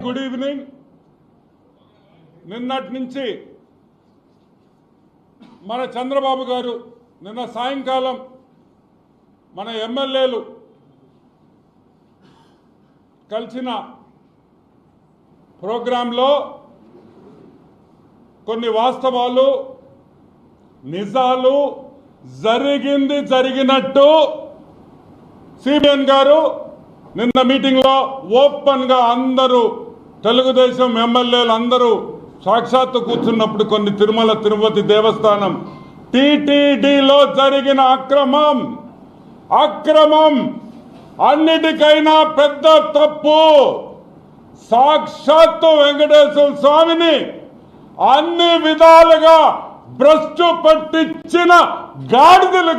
Good evening. నిన్నటి నుంచి మన చంద్రబాబు గారు నిన్న సాయంకాలం మన ఎమ్మెల్యేలు కలిసిన ప్రోగ్రాంలో కొన్ని వాస్తవాలు నిజాలు జరిగినట్టు సిబిఎన్ గారు నిన్న మీటింగ్లో ఓపెన్గా అందరూ తెలుగుదేశం ఎమ్మెల్యేలు అందరూ సాక్షాత్తు కూర్చున్నప్పుడు కొన్ని తిరుమల తిరుపతి దేవస్థానం టీటీడీలో జరిగిన అక్రమం అన్నిటికైనా పెద్ద తప్పు. సాక్షాత్తు వెంకటేశ్వర స్వామిని అన్ని విధాలుగా భ్రష్టు పట్టించిన గాడిదల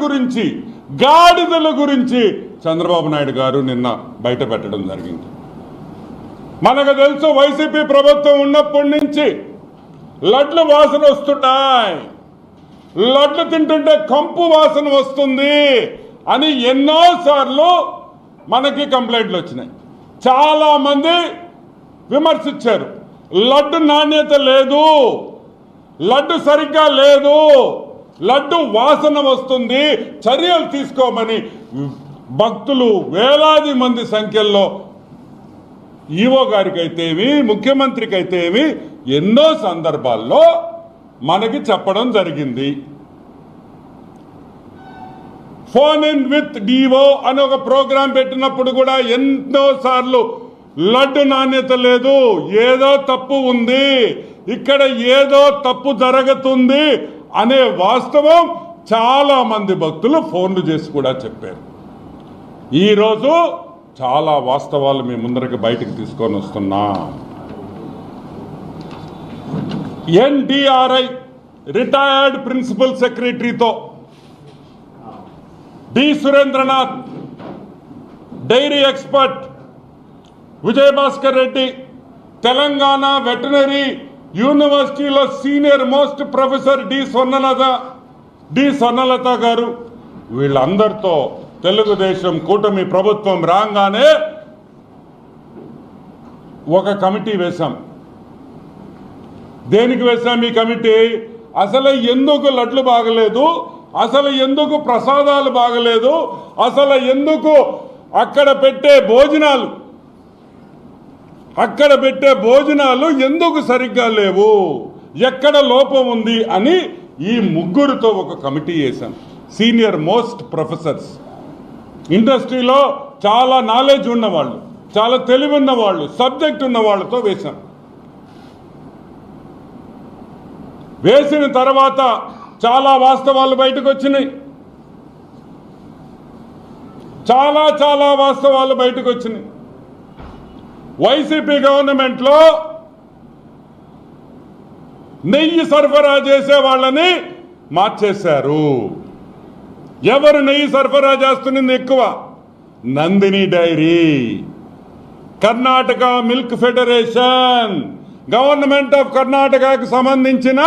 గురించి చంద్రబాబు నాయుడు గారు నిన్న బయట పెట్టడం జరిగింది. మనకు తెలుసు వైసీపీ ప్రభుత్వం ఉన్నప్పటి నుంచి లడ్లు వాసన వస్తున్నాయి, లడ్లు తింటుంటే కంపు వాసన వస్తుంది అని ఎన్నోసార్లు మనకి కంప్లైంట్లు వచ్చినాయి. చాలా మంది విమర్శించారు. లడ్డు నాణ్యత లేదు, లడ్డు సరిగ్గా లేదు, లడ్డు వాసన వస్తుంది, చర్యలు తీసుకోమని భక్తులు వేలాది మంది సంఖ్యలో ఈవో గారికి అయితేమి ముఖ్యమంత్రికి అయితేమి ఎన్నో సందర్భాల్లో మనకి చెప్పడం జరిగింది. ఫోన్ ఇన్ విత్ డివో అని ఒక ప్రోగ్రాం పెట్టినప్పుడు కూడా ఎన్నోసార్లు లడ్డు నాణ్యత లేదు, ఏదో తప్పు ఉంది, ఇక్కడ ఏదో తప్పు జరుగుతుంది అనే వాస్తవం చాలా మంది భక్తులు ఫోన్లు చేసి కూడా చెప్పారు. ఈరోజు చాలా వాస్తవాలు మీ ముందరికి బయటకు తీసుకొని వస్తున్నా. ఎన్డిఆర్ఐ రిటైర్డ్ ప్రిన్సిపల్ సెక్రటరీతో D Surendranath, dairy expert Vijayabhaskar Reddy, Telangana veterinary యూనివర్సిటీలో senior most professor D Swarnalatha garu, వీళ్ళందరితో తెలుగుదేశం కూటమి ప్రభుత్వం రాగానే ఒక కమిటీ వేశాం. దేనికి వేశాం ఈ కమిటీ? అసలు ఎందుకు లడ్లు బాగలేదు, అసలు ఎందుకు ప్రసాదాలు బాగలేదు, అసలు ఎందుకు అక్కడ పెట్టే భోజనాలు ఎందుకు సరిగ్గా లేవు, ఎక్కడ లోపం ఉంది అని ఈ ముగ్గురితో ఒక కమిటీ వేశాం. సీనియర్ మోస్ట్ ప్రొఫెసర్స్, ఇండస్ట్రీలో చాలా నాలెడ్జ్ ఉన్నవాళ్ళు, చాలా తెలివి ఉన్నవాళ్ళు, సబ్జెక్ట్ ఉన్న వాళ్ళతో వేశాం. వేసిన తర్వాత చాలా వాస్తవాలు బయటకు వచ్చినాయి. చాలా వాస్తవాలు బయటకు వచ్చినాయి. వైసీపీ గవర్నమెంట్లో నెయ్యి సరఫరా చేసే వాళ్ళని మార్చేశారు. ఎవరు నెయ్యి సరఫరా చేస్తున్నది ఎక్కువ? Nandini dairy, Karnataka milk federation, government of కర్ణాటకకు సంబంధించిన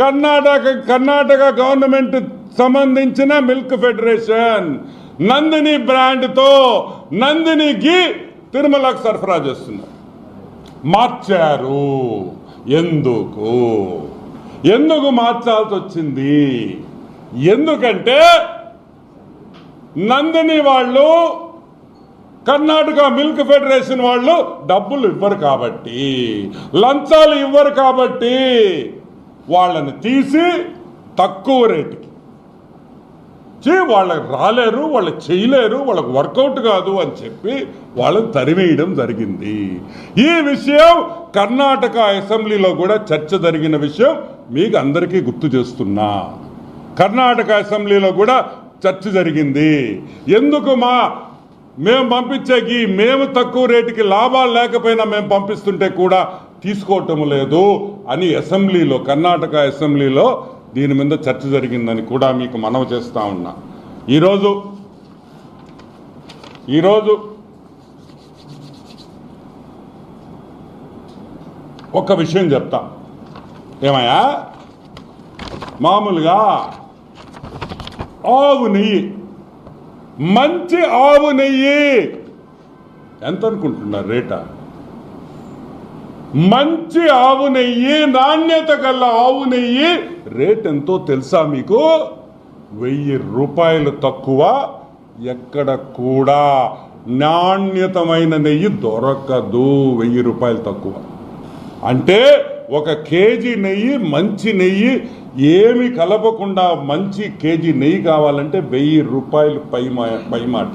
కర్ణాటక గవర్నమెంట్ సంబంధించిన మిల్క్ ఫెడరేషన్ నందిని బ్రాండ్తో నందినికి తిరుమలకు సరఫరా చేస్తున్నారు. మార్చారు. ఎందుకు మార్చాల్సి వచ్చింది? ఎందుకంటే నందిని వాళ్ళు, కర్ణాటక మిల్క్ ఫెడరేషన్ వాళ్ళు డబ్బులు ఇవ్వరు కాబట్టి, లంచాలు ఇవ్వరు కాబట్టి వాళ్ళని తీసి తక్కువ రేటుకి వాళ్ళకి రాలేరు, వాళ్ళు చేయలేరు, వాళ్ళకు వర్కౌట్ కాదు అని చెప్పి వాళ్ళని తరివేయడం జరిగింది. ఈ విషయం కర్ణాటక అసెంబ్లీలో కూడా చర్చ జరిగిన విషయం మీకు అందరికీ గుర్తు చేస్తున్నా. కర్ణాటక అసెంబ్లీలో కూడా చర్చ జరిగింది. ఎందుకు మేము పంపించేకి మేము తక్కువ రేటుకి లాభాలు లేకపోయినా మేము పంపిస్తుంటే కూడా తీసుకోవటం లేదు అని అసెంబ్లీలో, కర్ణాటక అసెంబ్లీలో దీని మీద చర్చ జరిగిందని కూడా మీకు మనవి చేస్తా ఉన్నా. ఈరోజు ఒక విషయం చెప్తా. ఏమయ్యా, మామూలుగా ఆవు నెయ్యి, మంచి ఆవు నెయ్యి ఎంత అనుకుంటున్నారు రేటా? మంచి ఆవు నెయ్యి, నాణ్యత గల ఆవు నెయ్యి రేట్ ఎంతో తెలుసా మీకు? 1000 రూపాయలు తక్కువ. ఎక్కడ కూడా నాణ్యతమైన నెయ్యి దొరకదు 1000 రూపాయలు తక్కువ. అంటే 1 కేజీ నెయ్యి, మంచి నెయ్యి ఏమి కలపకుండా మంచి కేజీ నెయ్యి కావాలంటే 1000 రూపాయలు పై మాట.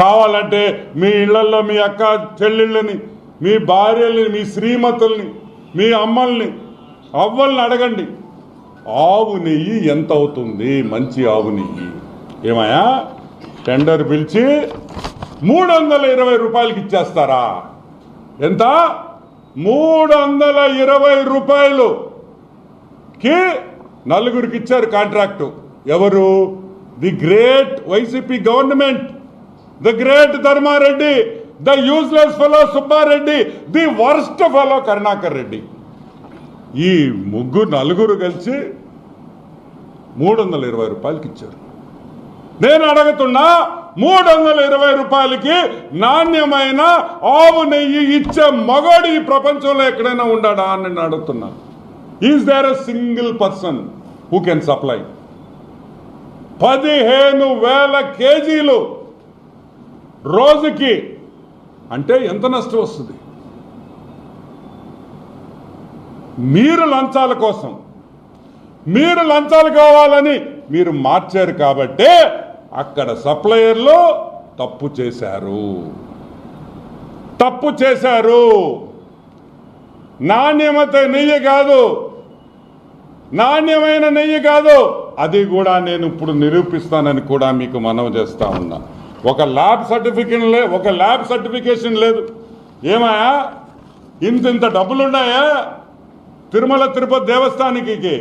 కావాలంటే మీ ఇళ్లలో మీ అక్క చెల్లెళ్ళని, మీ భార్యల్ని, మీ శ్రీమతుల్ని, మీ అమ్మల్ని, అవ్వల్ని అడగండి ఆవు నెయ్యి ఎంత అవుతుంది. మంచి ఆవు నెయ్యి ఏమయ్యా టెండర్ పిలిచి 320 రూపాయలకి ఇచ్చేస్తారా? ఎంత? 320 రూపాయలుకి 4గురికి ఇచ్చారు కాంట్రాక్టు. ఎవరు? The great YCP government, the great Dharmareddy, the useless fellow Subbareddy, the worst fellow Karunakar Reddy. ఈ 4 కలిసి 320 రూపాయలకి ఇచ్చారు. నేను అడుగుతున్నా, 320 రూపాయలకి నాణ్యమైన ఆవు నెయ్యి ఇచ్చే మగోడు ఈ ప్రపంచంలో ఎక్కడైనా ఉండాడా అని నేను అడుగుతున్నా. Is there a single person who can supply? 15,000 కేజీలు రోజుకి అంటే ఎంత నష్టం వస్తుంది? మీరు లంచాల కోసం, మీరు లంచాలు కావాలని మీరు మార్చారు కాబట్టే అక్కడ సప్లయర్లు తప్పు చేశారు. నాణ్యమైన నెయ్యి కాదు. అది కూడా నేను ఇప్పుడు నిరూపిస్తానని కూడా మీకు మనవి చేస్తా ఉన్నా. ఒక ల్యాబ్ సర్టిఫికేషన్ లేదు. ఏమాయా ఇంత డబ్బులున్నాయా? తిరుమల తిరుపతి దేవస్థానానికి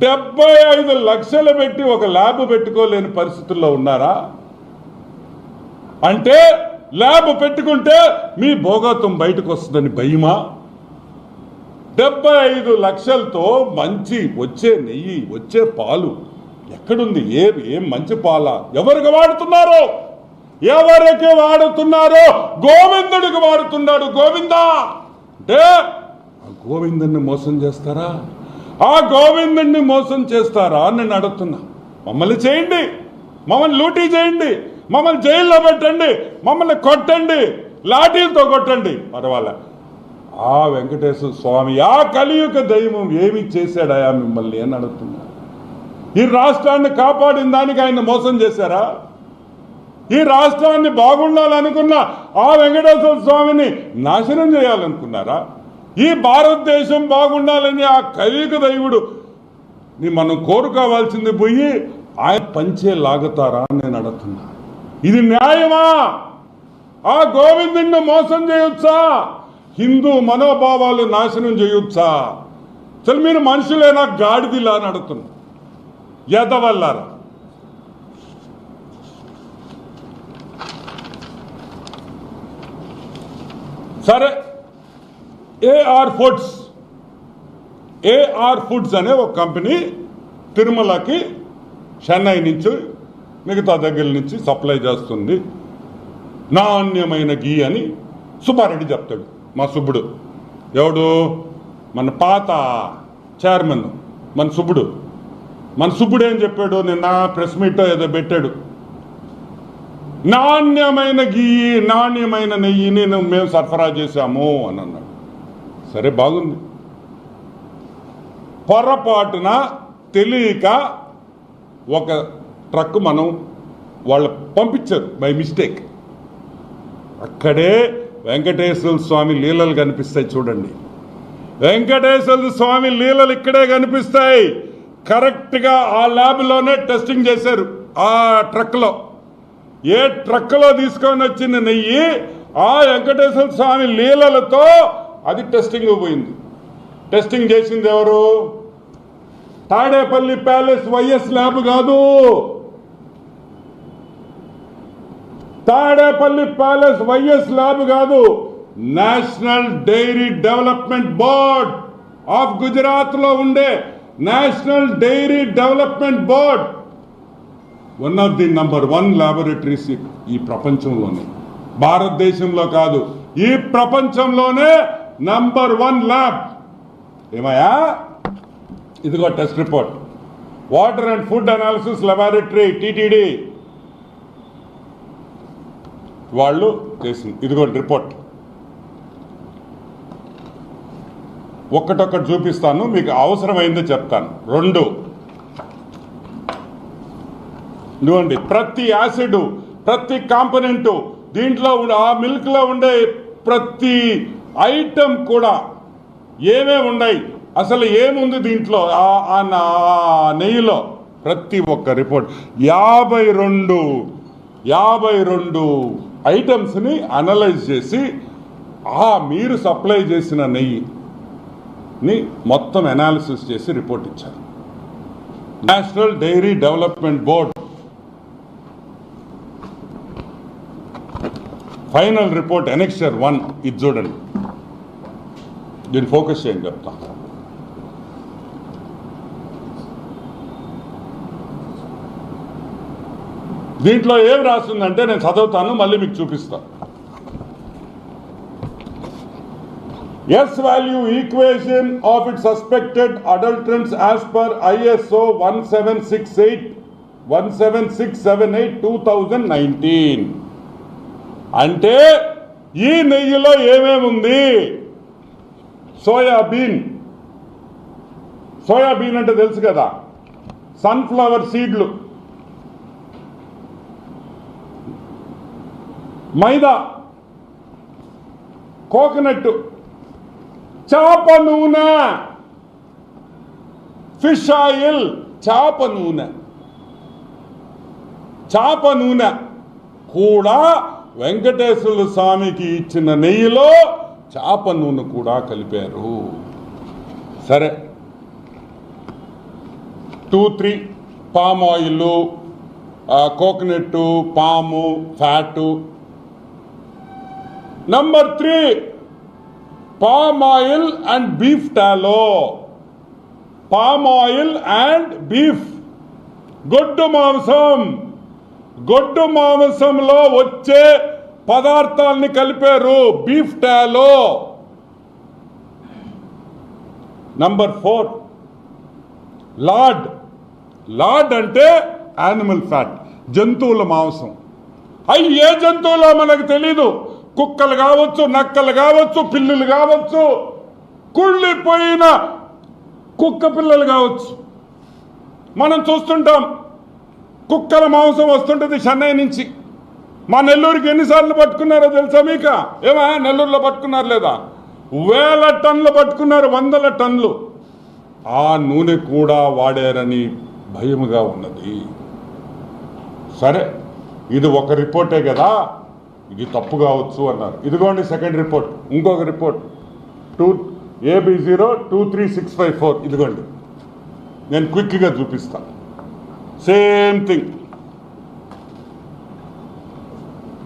75 లక్షలు పెట్టి ఒక ల్యాబ్ పెట్టుకోలేని పరిస్థితుల్లో ఉన్నారా? అంటే ల్యాబ్ పెట్టుకుంటే మీ భోగత్వం బయటకు వస్తుందని భయమా? 75 లక్షలతో మంచి వచ్చే నెయ్యి, వచ్చే పాలు ఎక్కడుంది? ఏం మంచి పాల? ఎవరికి వాడుతున్నారో గోవిందుడికి వాడుతున్నాడు. గోవిందా అంటే ఆ గోవిందుని మోసం చేస్తారా? ఆ గోవిందుడిని మోసం చేస్తారా అని నేను అడుగుతున్నా. మమ్మల్ని చేయండి, మమ్మల్ని లూటీ చేయండి, మమ్మల్ని జైల్లో పెట్టండి, మమ్మల్ని కొట్టండి, లాఠీలతో కొట్టండి, పర్వాలే. ఆ వెంకటేశ్వర స్వామి, ఆ కలియుగ దైవం ఏమి చేశాడయా మిమ్మల్ని అని అడుగుతున్నా. ఈ రాష్ట్రాన్ని కాపాడిన దానికి ఆయన మోసం చేశారా? ఈ రాష్ట్రాన్ని బాగుండాలనుకున్న ఆ వెంకటేశ్వర స్వామిని నాశనం చేయాలనుకున్నారా? ఈ భారతదేశం బాగుండాలని ఆ కలియుగ దైవుడు మనం కోరుకోవాల్సింది పోయి ఆయన పంచే లాగుతారా అని నేను అడుగుతున్నా. ఇది న్యాయమా? ఆ గోవిందుని మోసం చేయొచ్చా? హిందూ మనోభావాలు నాశనం చేయొచ్చా? అసలు మీరు మనుషులేనా గాడిదిలా అని అడుగుతున్నా. ఎదవల్లారా. సరే, ఏఆర్ ఫుడ్స్ అనే ఒక కంపెనీ తిరుమలకి చెన్నై నుంచి మిగతా దగ్గర నుంచి సప్లై చేస్తుంది. నాణ్యమైన గీ అని సుబ్బారెడ్డి చెప్తాడు. మా సుబ్బుడు ఎవడు? మన పాత చైర్మన్ మన సుబ్బుడు ఏం చెప్పాడు? నిన్న ప్రెస్ మీట్ ఏదో పెట్టాడు. నాణ్యమైన గీ, నాణ్యమైన నెయ్యిని మేము సరఫరా చేశాము అని అన్నాడు. సరే, బాగుంది. పొరపాటున తెలియక ఒక ట్రక్ వాళ్ళు పంపించారు బై మిస్టేక్. అక్కడే వెంకటేశ్వర స్వామి లీలలు కనిపిస్తాయి. చూడండి, వెంకటేశ్వర స్వామి లీలలు ఇక్కడే కనిపిస్తాయి. కరెక్ట్గా ఆ ల్యాబ్లోనే టెస్టింగ్ చేశారు. ఆ ట్రక్లో, ఏ ట్రక్లో తీసుకొని వచ్చిన నెయ్యి ఆ వెంకటేశ్వర స్వామి లీలలతో అది టెస్టింగ్ పోయింది. టెస్టింగ్ చేసింది ఎవరు? తాడేపల్లి ప్యాలెస్ వైఎస్ ల్యాబ్ కాదు. తాడేపల్లి ప్యాలెస్ వైఎస్ ల్యాబ్ కాదు. National dairy development board of Gujarat లో ఉండే national dairy development board one of the number 1 laboratories ఈ ప్రపంచంలోనే, భారతదేశంలో కాదు, ఈ ప్రపంచంలోనే నంబర్ 1 ల్యాబ్. ఏమయ్యా, ఇదిగో test report, water and food analysis laboratory TTD వాళ్ళు చేసింది. ఇదిగో రిపోర్ట్. ఒక్కటొక్కటి చూపిస్తాను, మీకు అవసరమైందో చెప్తాను. 2, ఇదిగోండి, ప్రతి యాసిడ్, ప్రతి కాంపోనెంటు, దీంట్లో ఆ మిల్క్లో ఉండే ప్రతి ఐటమ్ కూడా ఏమేమి ఉన్నాయి, అసలు ఏముంది దీంట్లో, ఆ నెయ్యిలో, ప్రతి ఒక్క రిపోర్ట్ 52 ఐటమ్స్ని అనలైజ్ చేసి మీరు సప్లై చేసిన నెయ్యిని మొత్తం అనాలిసిస్ చేసి రిపోర్ట్ ఇచ్చారు. National dairy development board final report annexure 1 ఇది చూడండి. దీన్ని ఫోకస్ చేయండి చెప్తా. దీంట్లో ఏం రాస్తుందంటే నేను చదువుతాను, మళ్ళీ మీకు చూపిస్తాను. S value equation of it suspected adulterants as per ISO 17678 2019. అంటే ఈ నెయ్యిలో ఏమేమి ఉంది? సోయాబీన్ అంటే తెలుసు కదా, సన్ఫ్లవర్ సీడ్లు, మైదా, కోకోనట్, చేప నూనె, ఫిష్ ఆయిల్, చేప నూనె కూడా వెంకటేశ్వర స్వామికి ఇచ్చిన నెయ్యిలో చేప నూనె కూడా కలిపారు. సరే, 2-3 పామ్ ఆయిల్, కోకోనట్, పాము, fat. Number 3 palm oil and beef టాలో. Palm oil and beef, గొడ్డు మాంసంలో వచ్చే పదార్థాలని కలిపారు, బీఫ్ టాలో. నంబర్ 4 లార్డ్ అంటే యానిమల్ ఫ్యాట్, జంతువుల మాంసం. అవి ఏ జంతువులో మనకు తెలీదు, కుక్కలు కావచ్చు, నక్కలు కావచ్చు, పిల్లులు కావచ్చు, కుళ్ళిపోయిన కుక్క పిల్లలు కావచ్చు. మనం చూస్తుంటాం, కుక్కల మాంసం వస్తుంటుంది చెన్నై నుంచి. మా నెల్లూరుకి ఎన్నిసార్లు పట్టుకున్నారో తెలుసా మీకు? ఏమా నెల్లూరులో పట్టుకున్నారు లేదా? 1000 టన్నులు పట్టుకున్నారు, 100 టన్నులు. ఆ నూనె కూడా వాడారని భయముగా ఉన్నది. సరే, ఇది ఒక రిపోర్టే కదా, ఇది తప్పు కావచ్చు అన్నారు. ఇదిగోండి సెకండ్ రిపోర్ట్, ఇంకొక రిపోర్ట్ AB023654. ఇదిగోండి, నేను క్విక్గా చూపిస్తాను. Same thing.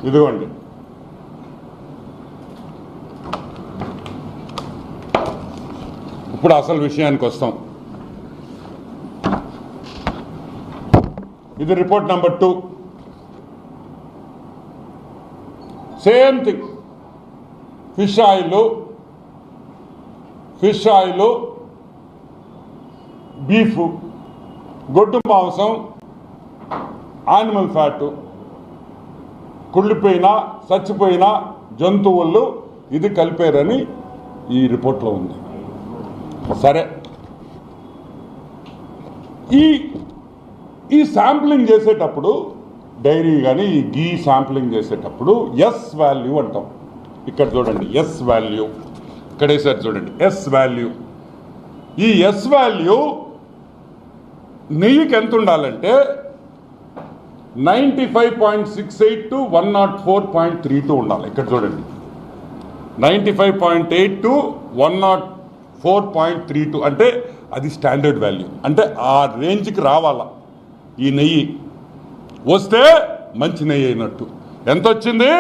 ఇదిగోండి, ఇప్పుడు అసలు విషయానికి వస్తాం. ఇది report number 2. Same thing. Fish oil, beef, గొడ్డు మాంసం, యానిమల్ ఫ్యాటు, కుళ్ళిపోయిన చచ్చిపోయిన జంతువులు ఇది కలిపారని ఈ రిపోర్ట్లో ఉంది. సరే, ఈ శాంప్లింగ్ చేసేటప్పుడు, డైరీ కానీ ఈ గీ శాంప్లింగ్ చేసేటప్పుడు ఎస్ వాల్యూ అంటాం. ఇక్కడ చూడండి, ఎస్ వాల్యూ ఇక్కడ వేసారు చూడండి, ఎస్ వాల్యూ. ఈ ఎస్ వాల్యూ నెయ్యికి ఎంత ఉండాలంటే 95.68 to 104.32 ఉండాలి. ఇక్కడ చూడండి, 95.8 to 104.32 అంటే అది స్టాండర్డ్ వాల్యూ. అంటే ఆ రేంజ్కి రావాలా ఈ నెయ్యి. వస్తే మంచి నెయ్యి అయినట్టు. ఎంత వచ్చింది?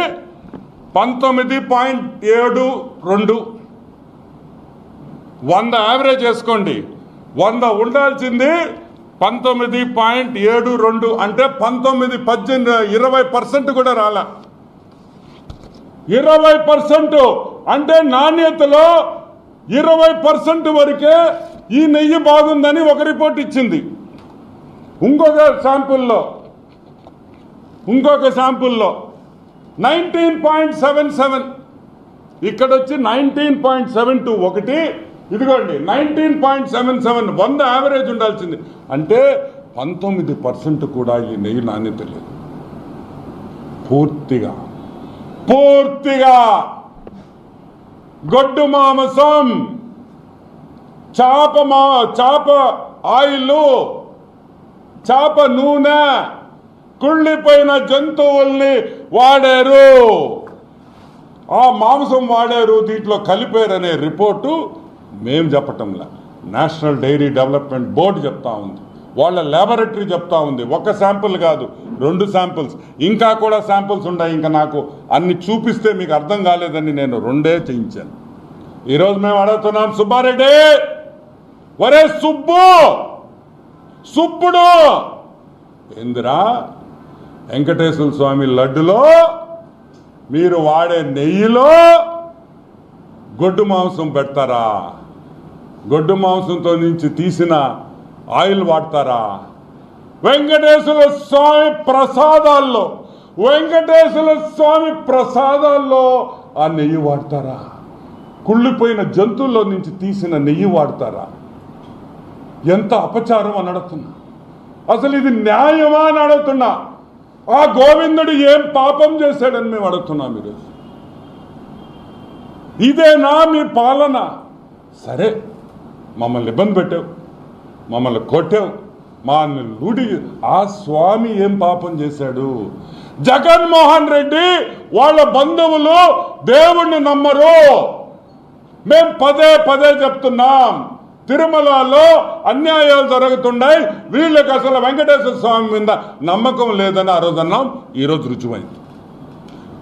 19.72. 100 యావరేజ్ వేసుకోండి. 100 ఉండాల్సింది 19.72. అంటే 19, 18, 20% కూడా రాలా. 20% అంటే నాణ్యతలో 20% వరకే ఈ నెయ్యి బాగుందని ఒక రిపోర్ట్ ఇచ్చింది. ఇంకొక శాంపుల్లో 19.77, ఇక్కడ వచ్చి 19.72, ఒకటి ఇదిగోండి 19.77, 100 యావరేజ్ ఉండాల్సింది. అంటే 19% కూడా ఈ నెయ్యి నాణ్యత లేదు. పూర్తిగా గొడ్డు మాంసం, చాప ఆయిల్, చాప నూనె, కుళ్ళిపోయిన జంతువుల్ని వాడారు, ఆ మాంసం వాడారు, దీంట్లో కలిపారనే రిపోర్టు మేము చెప్పటంలా, నేషనల్ డైరీ డెవలప్మెంట్ బోర్డు చెప్తా ఉంది, వాళ్ళ ల్యాబొరేటరీ చెప్తా ఉంది. ఒక శాంపుల్ కాదు, 2 శాంపుల్స్, ఇంకా కూడా శాంపుల్స్ ఉన్నాయి. ఇంకా నాకు అన్ని చూపిస్తే మీకు అర్థం కాలేదని నేను 2 చేయించాను. ఈరోజు మేము అడుగుతున్నాం, సుబ్బారెడ్డి, ఒరే సుబ్బుడు ఏందిరా, వెంకటేశ్వర స్వామి లడ్డులో మీరు వాడే నెయ్యిలో గొడ్డు మాంసం పెడతారా? గొడ్డు మాంసంతో నుంచి తీసిన ఆయిల్ వాడతారా? వెంకటేశ్వర స్వామి ప్రసాదాల్లో ఆ నెయ్యి వాడతారా? కుళ్ళిపోయిన జంతువుల్లో నుంచి తీసిన నెయ్యి వాడతారా? ఎంత అపచారం అని అడుగుతున్నా. అసలు ఇది న్యాయమా అని అడుగుతున్నా. ఆ గోవిందుడు ఏం పాపం చేశాడని మేము అడుగుతున్నాం ఈరోజు. ఇదేనా మీ పాలన? సరే, మమ్మల్ని ఇబ్బంది పెట్టావు, మమ్మల్ని కొట్టావు, మా లూడి. ఆ స్వామి ఏం పాపం చేశాడు? జగన్మోహన్ రెడ్డి వాళ్ళ బంధువులు దేవుణ్ణి నమ్మరు. మేము పదే చెప్తున్నాం, తిరుమలలో అన్యాయాలు జరుగుతున్నాయి, వీళ్ళకి అసలు వెంకటేశ్వర స్వామి మీద నమ్మకం లేదని ఆ రోజు అన్నాం. ఈరోజు రుజువైంది.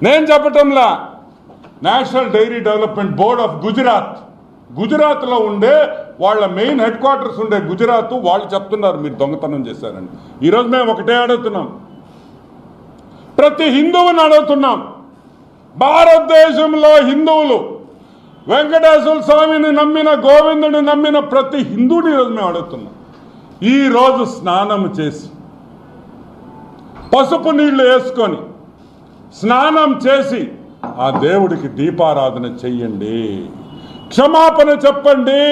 నేను చెప్పటంలా, national dairy development board of గుజరాత్లో ఉండే వాళ్ళ మెయిన్ హెడ్ క్వార్టర్స్ ఉండే గుజరాత్ వాళ్ళు చెప్తున్నారు మీరు దొంగతనం చేశారని. ఈరోజు మేము ఒకటే అడుగుతున్నాం, ప్రతి హిందువుని అడుగుతున్నాం, భారతదేశంలో హిందువులు వెంకటేశ్వర స్వామిని నమ్మిన, గోవిందుని నమ్మిన ప్రతి హిందువుని ఈరోజు మేము అడుగుతున్నాం, ఈరోజు స్నానం చేసి పసుపు నీళ్లు వేసుకొని స్నానం చేసి ఆ దేవుడికి దీపారాధన చెయ్యండి, క్షమాపణ చెప్పండి.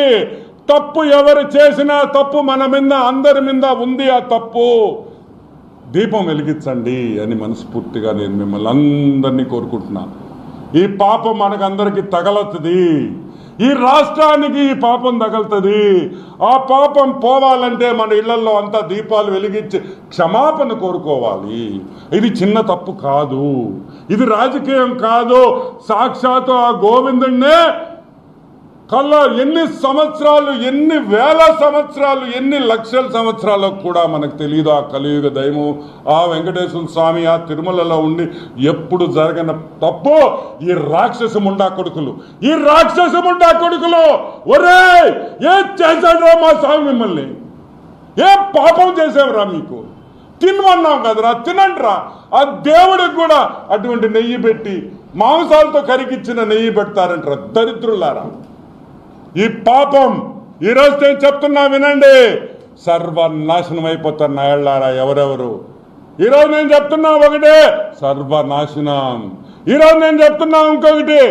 తప్పు ఎవరు చేసినా తప్పు మన మీద, అందరి మీద ఉంది ఆ తప్పు, దీపం వెలిగించండి అని మనస్ఫూర్తిగా నేను మిమ్మల్ని అందరినీ కోరుకుంటున్నాను. ఈ పాపం మనకందరికీ తగలుతుంది, ఈ రాష్ట్రానికి ఈ పాపం తగలుతుంది. ఆ పాపం పోవాలంటే మన ఇళ్లలో అంతా దీపాలు వెలిగించి క్షమాపణ కోరుకోవాలి. ఇది చిన్న తప్పు కాదు, ఇది రాజకీయం కాదు. సాక్షాత్తు ఆ గోవిందుడినే కల్లా ఎన్ని సంవత్సరాలు, ఎన్ని వేల సంవత్సరాలు, ఎన్ని లక్షల సంవత్సరాలు కూడా మనకు తెలియదు. ఆ కలియుగ దైవం ఆ వెంకటేశ్వర స్వామి ఆ తిరుమలలో ఉండి ఎప్పుడు జరగని తప్పు ఈ రాక్షస ముండా కొడుకులు ఒరే ఏం చేశాడ్రా మా స్వామి, మిమ్మల్ని ఏం పాపం చేసేవరా? మీకు తినమన్నాం కదరా, తినండిరా. ఆ దేవుడికి కూడా అటువంటి నెయ్యి పెట్టి మాంసాలతో కరిగిచ్చిన నెయ్యి పెడతారంటారా దరిద్రులారా. ఈ పాపం ఈరోజు నేను చెప్తున్నా వినండి, సర్వనాశనం అయిపోతారు నాయళ్ళారా ఎవరెవరు. ఈరోజు నేను చెప్తున్నా ఒకటే, సర్వనాశనం. ఈరోజు నేను చెప్తున్నా ఇంకొకటి,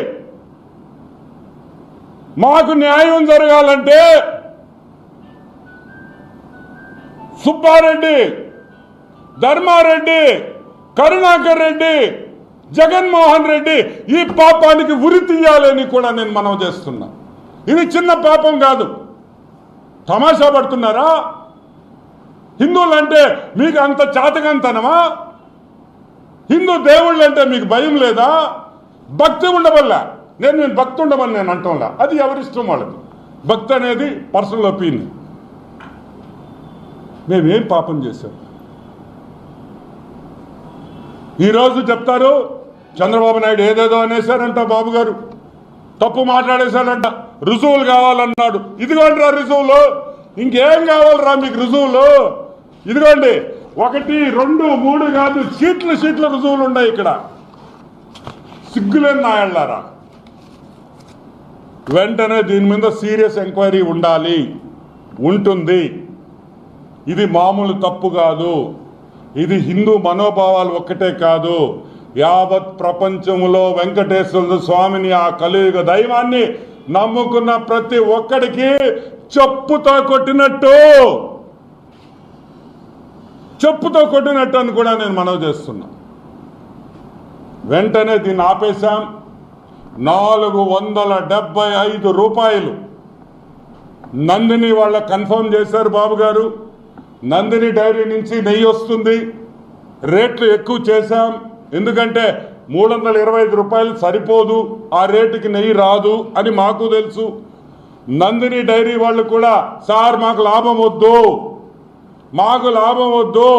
మాకు న్యాయం జరగాలంటే సుబ్బారెడ్డి, ధర్మారెడ్డి, కరుణాకర్ రెడ్డి, జగన్మోహన్ రెడ్డి ఈ పాపానికి ఉరి తీయాలని కూడా నేను మనవి చేస్తున్నా. ఇది చిన్న పాపం కాదు. తమాషా పడుతున్నారా? హిందువులు అంటే మీకు అంత చాతకంతనమా? హిందూ దేవుళ్ళు అంటే మీకు భయం లేదా? భక్తి ఉండవల్ల నేను భక్తి ఉండమని నేను అంటంలా, అది ఎవరిష్టం వాళ్ళది. భక్తి అనేది పర్సనల్ ఒపీనియన్. మేమేం పాపం చేశాం? ఈరోజు చెప్తారు చంద్రబాబు నాయుడు ఏదేదో అనేశారంట, బాబు గారు తప్పు మాట్లాడేశాడంట, రుజువులు కావాలన్నాడు. ఇదిగోండి రా రుజువులు, ఇంకేం కావాలరా మీకు రుజువులు? ఇదిగోండి 1, 2, 3 కాదు, షీట్ల రుజువులు ఉన్నాయి ఇక్కడ. సిగ్గులేని నాయళ్ళారా, వెంటనే దీని మీద సీరియస్ ఎంక్వైరీ ఉండాలి, ఉంటుంది. ఇది మామూలు తప్పు కాదు. ఇది హిందూ మనోభావాలు ఒక్కటే కాదు, యావత్ ప్రపంచంలో వెంకటేశ్వర స్వామిని, ఆ కలియుగ దైవాన్ని నమ్ముకున్న ప్రతి ఒక్కడికి చెప్పుతో కొట్టినట్టు అని కూడా నేను మనవి చేస్తున్నా. వెంటనే దీన్ని ఆపేశాం. 475 రూపాయలు నందిని వాళ్ళ కన్ఫర్మ్ చేశారు బాబు గారు. నందిని డైరీ నుంచి నెయ్యి వస్తుంది. రేట్లు ఎక్కువ చేశాం, ఎందుకంటే 325 రూపాయలు సరిపోదు, ఆ రేటుకి నెయ్యి రాదు అని మాకు తెలుసు. నందిని డైరీ వాళ్ళు కూడా, సార్ మాకు లాభం వద్దు,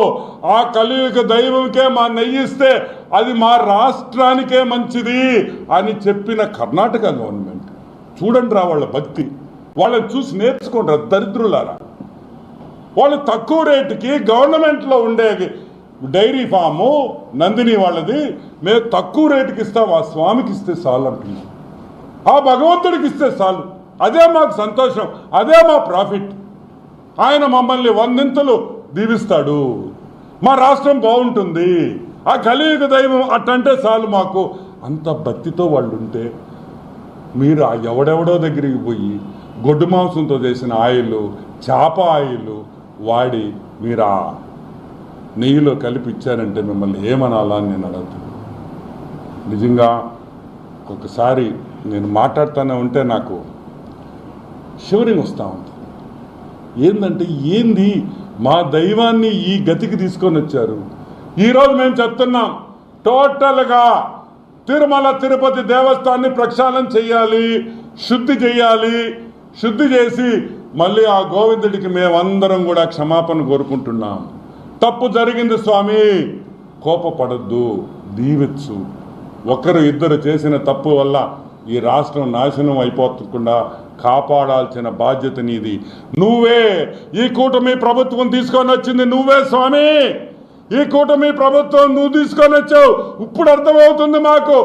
ఆ కలియుగ దైవంకే మా నెయ్యి ఇస్తే అది మా రాష్ట్రానికే మంచిది అని చెప్పిన కర్ణాటక గవర్నమెంట్. చూడండి రా వాళ్ళ భక్తి, వాళ్ళని చూసి నేర్చుకోండి దరిద్రులారా. వాళ్ళు తక్కువ రేటుకి గవర్నమెంట్లో ఉండే డైరీ ఫాము నందిని వాళ్ళది మేము తక్కువ రేటుకి ఇస్తాం, ఆ స్వామికి ఇస్తే చాలు అంటున్నాం, ఆ భగవంతుడికి ఇస్తే చాలు, అదే మాకు సంతోషం, అదే మా ప్రాఫిట్. ఆయన మమ్మల్ని 100 దీవిస్తాడు, మా రాష్ట్రం బాగుంటుంది, ఆ కలియుగ దైవం అట్టంటే చాలు మాకు. అంత భక్తితో వాళ్ళు ఉంటే మీరు ఆ ఎవడెవడో దగ్గరికి పోయి గొడ్డు మాంసంతో చేసిన ఆయిల్, చేప ఆయిల్ వాడి మీరు ఆ నెయ్యిలో కలిపి ఇచ్చారంటే మిమ్మల్ని ఏమనాలా అని నేను అడుగుతున్నాను. నిజంగా ఒకసారి నేను మాట్లాడుతూనే ఉంటే నాకు షివరింగ్ వస్తూ ఉంది. ఏంటంటే ఏంది మా దైవాన్ని ఈ గతికి తీసుకొని వచ్చారు. ఈరోజు మేము చెప్తున్నాం, టోటల్గా తిరుమల తిరుపతి దేవస్థానాన్ని ప్రక్షాళన చేయాలి, శుద్ధి చేసి మళ్ళీ ఆ గోవిందుడికి మేమందరం కూడా క్షమాపణ కోరుకుంటున్నాం. తప్పు జరిగింది స్వామి, కోపపడద్దు, దీవించు. ఒకరు ఇద్దరు చేసిన తప్పు వల్ల ఈ రాష్ట్రం నాశనం అయిపోకుండా కాపాడాల్సిన బాధ్యత నీది. నువ్వే ఈ కూటమి ప్రభుత్వం తీసుకొని వచ్చింది, నువ్వే స్వామి. ఈ కూటమి ప్రభుత్వం నువ్వు తీసుకొని వచ్చావు. ఇప్పుడు అర్థమవుతుంది మాకు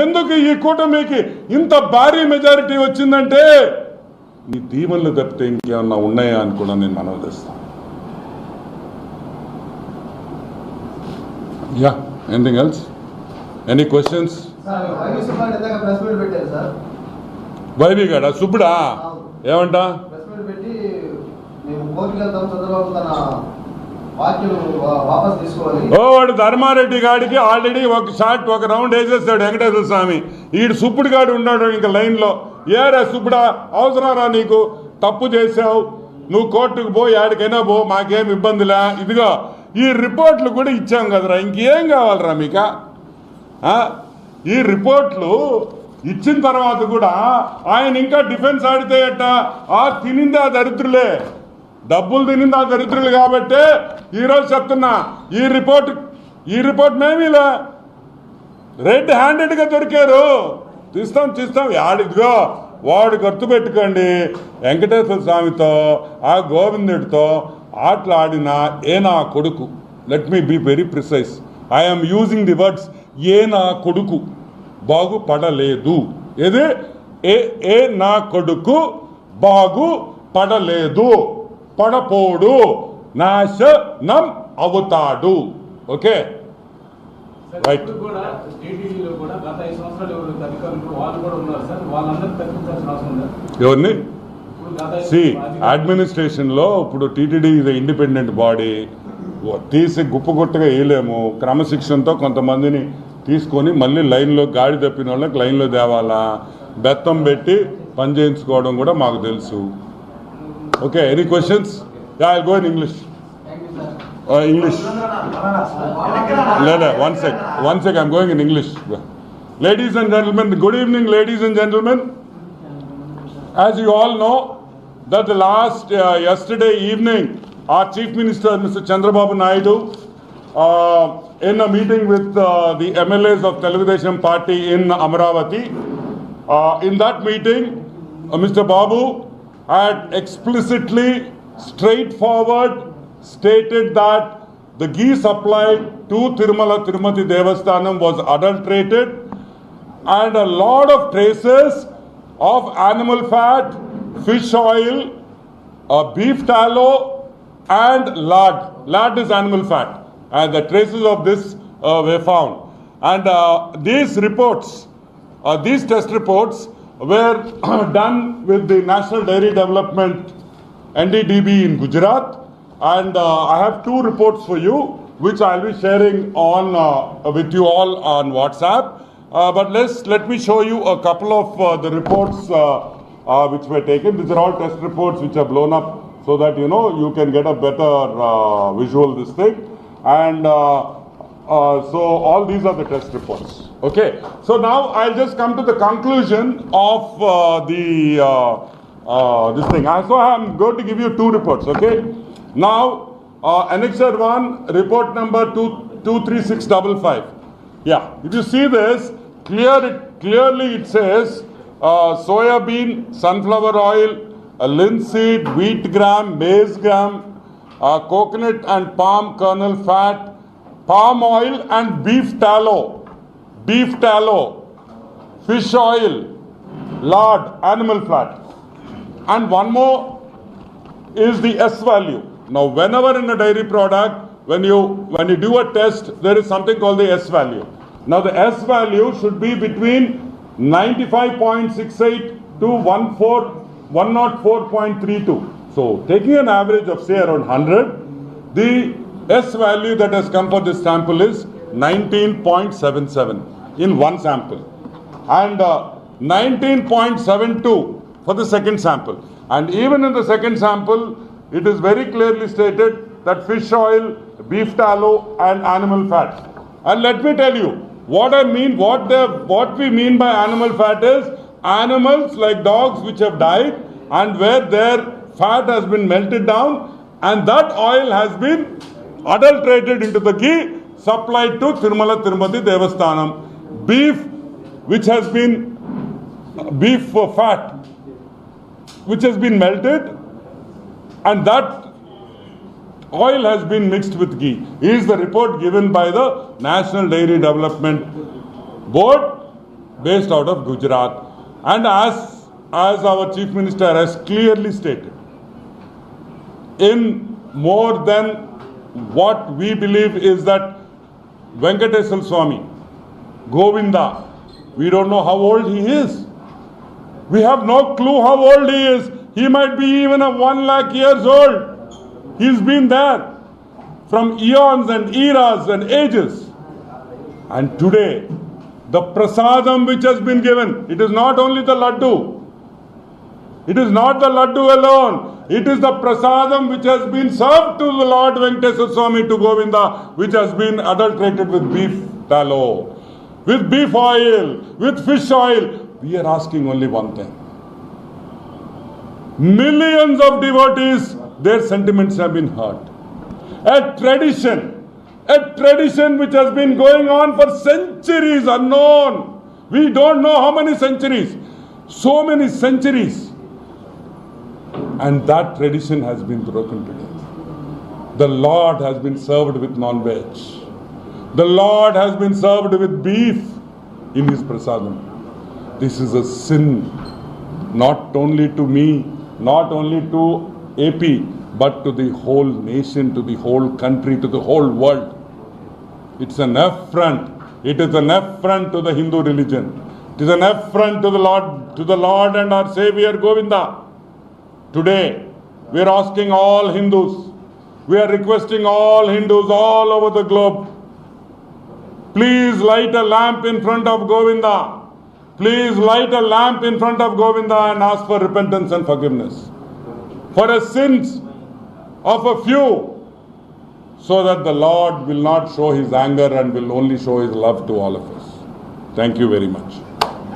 ఎందుకు ఈ కూటమికి ఇంత భారీ మెజారిటీ వచ్చిందంటే నీ దీవెనలు తప్పితే ఇంకేమన్నా ఉన్నాయా అని కూడా నేను మనవి చేస్తాను. Yeah, anything else, any questions? YV గాడా సుబ్బుడా ఏమంటా వాడు ధర్మారెడ్డి గాడికి ఆల్రెడీ ఒక రౌండ్ వేసేస్తాడు వెంకటేశ్వర స్వామి. ఈడు సుబ్బుడు గాడు ఉన్నాడు ఇంకా లైన్లో. ఏరా సుబ్బుడా, అవసరారా నీకు? తప్పు చేసావు, నువ్వు కోర్టుకు పో, ఆడికైనా పో, మాకేం ఇబ్బందిలే. ఇదిగో ఈ రిపోర్ట్లు కూడా ఇచ్చాం కదరా, ఇంకేం కావాలరా మీకు? ఈ రిపోర్ట్లు ఇచ్చిన తర్వాత కూడా ఆయన ఇంకా డిఫెన్స్ ఆడితే అట్ట తినింది ఆ దరిద్రులే, డబ్బులు తినింది ఆ దరిద్రులు. కాబట్టే ఈరోజు చెప్తున్నా, ఈ రిపోర్ట్ మేమీలే రెడ్ హ్యాండెడ్గా దొరికారు. తీస్తాం ఇదిగో వాడు గుర్తుపెట్టుకోండి, వెంకటేశ్వర స్వామితో ఆ గోవిందుడితో ఆటలాడిన ఏ నా కొడుకు, let me be very precise, I'm using the words, ఏ నా కొడుకు బాగుపడలేదు. ఏది ఏ నా కొడుకు బాగుపడలేదు, పడపోడు, నాశనం అవుతాడు. Okay right. ఎవరిని అడ్మినిస్ట్రేషన్లో ఇప్పుడు టీటీడీ ఇది ఇండిపెండెంట్ బాడీ, తీసి గుప్పగుట్టగా వేయలేము. క్రమశిక్షణతో కొంతమందిని తీసుకొని మళ్ళీ లైన్లో గాడి తప్పిన వాళ్ళకి లైన్లో తేవాలా, బెత్తం పెట్టి పని చేయించుకోవడం కూడా మాకు తెలుసు. Okay, any questions? I go in English. One sec, I'm going in English. Ladies and gentlemen, good evening, ladies and gentlemen. As you all know, that the yesterday evening, our Chief Minister, Mr. Chandrababu Naidu, in a meeting with the MLAs of Telugudesam Party in Amaravati, in that meeting, Mr. Babu had explicitly, straightforward, stated that the ghee supplied to Tirumala Tirumati Devasthanam was adulterated, and a lot of traces of animal fat, fish oil, beef tallow, and lard. Lard is animal fat, and the traces of this were found. And these reports, these test reports were done with the National Dairy Development NDDB in Gujarat, and I have two reports for you, which I'll be sharing on with you all on WhatsApp. But let me show you a couple of the reports which were taken. These are all test reports which are blown up so that you can get a better visual this thing. And so all these are the test reports. Okay. So now I'll just come to the conclusion of this thing. So I'm going to give you two reports. Okay. Now Annexure 1, report number 23655. Yeah. If you see this, clearly it says soya bean, sunflower oil, linseed, wheat gram, maize gram, coconut and palm kernel fat, palm oil and beef tallow, fish oil, lard, animal fat. And one more is the S value. Now whenever in a dairy product, when you do a test, there is something called the S value. Now the S value should be between 95.68 to 104.32. So taking an average of say around 100, the S value that has come for this sample is 19.77 in one sample, and 19.72 for the second sample. And even in the second sample, it is very clearly stated that fish oil, beef tallow and animal fat. And let me tell you, what we mean by animal fat is animals like dogs which have died and where their fat has been melted down and that oil has been adulterated into the ghee supplied to Tirumala Tirupati Devasthanam. Beef fat which has been melted and that oil has been mixed with ghee is the report given by the National Dairy Development Board based out of Gujarat. And as our Chief Minister has clearly stated, in more than what we believe is that Venkateswara Swami, Govinda, we don't know how old he is. We have no clue how old he is. He might be even 1 lakh years old. He's been there from eons and eras and ages. And today, the prasadam which has been given, it is not only the laddu. It is not the laddu alone. It is the prasadam which has been served to the Lord Venkateswara Swami, to Govinda, which has been adulterated with beef tallow, with beef oil, with fish oil. We are asking only one thing. Millions of devotees, their sentiments have been hurt. A tradition which has been going on for centuries unknown. We don't know how many centuries. So many centuries. And that tradition has been broken today. The Lord has been served with non-veg. The Lord has been served with beef in his prasadam. This is a sin, not only to me, not only to AP, but to the whole nation, to the whole country, to the whole world. It's an affront. It is an affront to the Hindu religion. It is an affront to the Lord and our Savior Govinda. Today, we are asking all Hindus, we are requesting all Hindus all over the globe, please light a lamp in front of Govinda. Please light a lamp in front of Govinda and ask for repentance and forgiveness for the sins of a few, so that the Lord will not show his anger and will only show his love to all of us. Thank you very much.